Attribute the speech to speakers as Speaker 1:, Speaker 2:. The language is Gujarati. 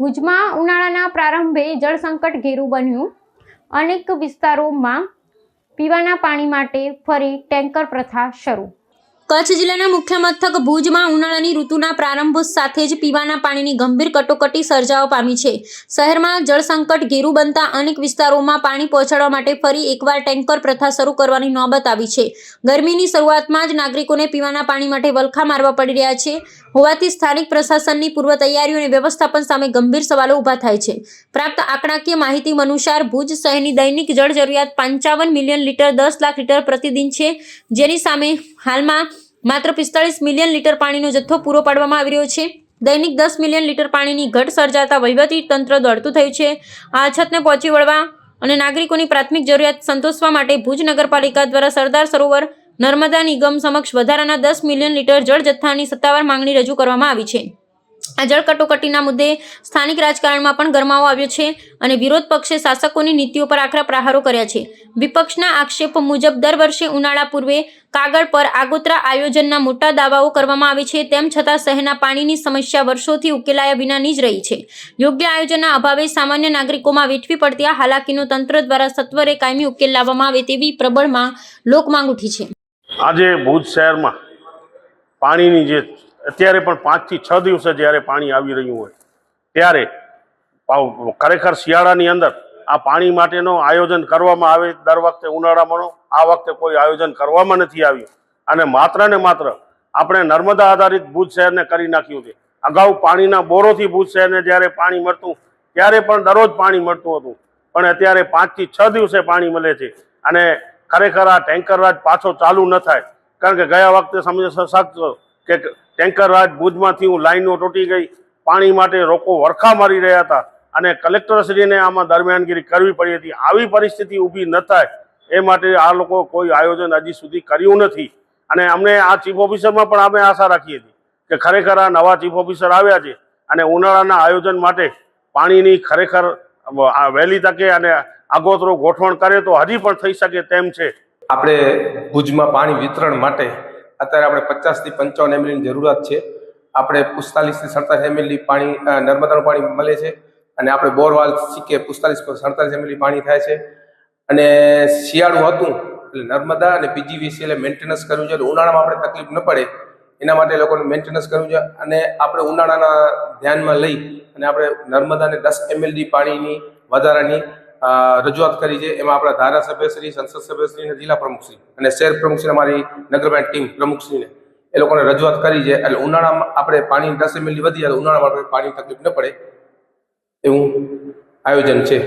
Speaker 1: ભુજમાં ઉનાળાના પ્રારંભે જળ સંકટ ઘેરું બન્યું। અનેક વિસ્તારોમાં પીવાના પાણી માટે ફરી ટેન્કર પ્રથા શરૂ। કચ્છ જિલ્લાના મુખ્ય મથક ભુજમાં ઉનાળાની ઋતુના પ્રારંભ સાથે જ પીવાના પાણીની ગંભીર કટોકટી સર્જાવા પામી છે। શહેરમાં જળ સંકટ ઘેરું બનતા અનેક વિસ્તારોમાં પાણી પહોંચાડવા માટે ફરી એકવાર ટેન્કર પ્રથા શરૂ કરવાની નોબત આવી છે। ગરમીની શરૂઆતમાં જ નાગરિકોને પીવાના પાણી માટે વલખા મારવા પડી રહ્યા છે હોવાથી સ્થાનિક પ્રશાસનની પૂર્વ તૈયારીઓ અને વ્યવસ્થાપન સામે ગંભીર સવાલો ઊભા થાય છે। પ્રાપ્ત આંકડાકીય માહિતી અનુસાર ભુજ શહેરની દૈનિક જળ જરૂરિયાત 55 મિલિયન લીટર 10 લાખ લીટર પ્રતિદિન છે, જેની સામે હાલમાં માત્ર 45 મિલિયન લીટર પાણીનો જથ્થો પૂરો પાડવામાં આવી રહ્યો છે। દૈનિક 10 મિલિયન લીટર પાણીની ઘટ સર્જાતા વહીવટી તંત્ર દોડતું થયું છે। આ અછતને પહોંચી વળવા અને નાગરિકોની પ્રાથમિક જરૂરિયાત સંતોષવા માટે ભુજ નગરપાલિકા દ્વારા સરદાર સરોવર નર્મદા નિગમ સમક્ષ વધારાના 10 મિલિયન લીટર જળ જથ્થાની સત્તાવાર માંગણી રજૂ કરવામાં આવી છે। આ જળ કટોકટીના મુદ્દે સ્થાનિક રાજકારણમાં પણ ગરમાવો આવ્યો છે અને વિરોધ પક્ષે શાસકોની નીતિઓ પર આકરા પ્રહારો કર્યા છે। વિપક્ષના આક્ષેપ મુજબ દર વર્ષે ઉનાળા પૂર્વે કાગળ પર આગોતરા આયોજનના મોટા દાવાઓ કરવામાં આવે છે, તેમ છતાં શહેરના પાણીની સમસ્યા વર્ષોથી ઉકેલાયા વિનાની જ રહી છે। યોગ્ય આયોજનના અભાવે સામાન્ય નાગરિકોમાં વેઠવી પડતી આ હાલાકીનો તંત્ર દ્વારા સત્વરે કાયમી ઉકેલ લાવવામાં આવે તેવી પ્રબળમાં લોકમાંગ ઉઠી છે।
Speaker 2: આજે ભુજ શહેરમાં પાણીની જે અત્યારે પણ 5 થી 6 દિવસે જ્યારે પાણી આવી રહ્યું હોય ત્યારે ખરેખર શિયાળાની અંદર આ પાણી માટેનો આયોજન કરવામાં આવે દર વખતે ઉનાળામાં, આ વખતે કોઈ આયોજન કરવામાં નથી આવ્યું અને માત્ર આપણે નર્મદા આધારિત ભુજ શહેરને કરી નાખ્યું છે। અગાઉ પાણીના બોરોથી ભુજ શહેરને જ્યારે પાણી મળતું ત્યારે પણ દરરોજ પાણી મળતું હતું, પણ અત્યારે 5 થી 6 દિવસે પાણી મળે છે અને ખરેખર આ ટેન્કર રાજ પાછો ચાલુ ન થાય, કારણ કે ગયા વખતે સમજ કે ટેન્કર રાજ ભુજમાંથી લાઈનો તૂટી ગઈ, પાણી માટે લોકો વરખા મારી રહ્યા હતા અને કલેક્ટરશ્રીને આમાં દરમિયાનગીરી કરવી પડી હતી। આવી પરિસ્થિતિ ઊભી ન થાય એ માટે આ લોકો કોઈ આયોજન હજી સુધી કર્યું નથી અને અમને આ ચીફ ઓફિસરમાં પણ અમે આશા રાખીએ છીએ કે ખરેખર આ નવા ચીફ ઓફિસર આવ્યા છે અને ઉનાળાના આયોજન માટે પાણીની ખરેખર વહેલી તકે અને આગોતરું ગોઠવણ કરે તો હજી પણ થઈ શકે તેમ છે।
Speaker 3: આપણે ભુજમાં પાણી વિતરણ માટે અત્યારે આપણે 50 થી 55 એમએલની જરૂરિયાત છે। આપણે 45 થી 47 એમએલની પાણી નર્મદાનું પાણી મળે છે અને આપણે બોરવાલ સિક્કે 45 થી 47 એમએલની પાણી થાય છે અને શિયાળું હતું એટલે નર્મદા અને પીજીવીસીએલ મેન્ટેનન્સ કરવું છે, ઉનાળામાં આપણે તકલીફ ન પડે એના માટે લોકોને મેન્ટેનન્સ કરવું છે અને આપણે ઉનાળાના ધ્યાનમાં લઈ અને આપણે નર્મદાને 10 એમએલની પાણીની વધારાની રજૂઆત કરી છે। એમાં આપણા ધારાસભ્યશ્રી, સંસદ સભ્યશ્રી અને જિલ્લા પ્રમુખશ્રી અને શહેર પ્રમુખશ્રી, અમારી નગરપાલિકા ટીમ પ્રમુખશ્રીને એ લોકોને રજૂઆત કરી છે એટલે ઉનાળામાં આપણે પાણી 10 એમએલની વધી જાય, ઉનાળામાં આપણે પાણી તકલીફ ન પડે એવું આયોજન છે।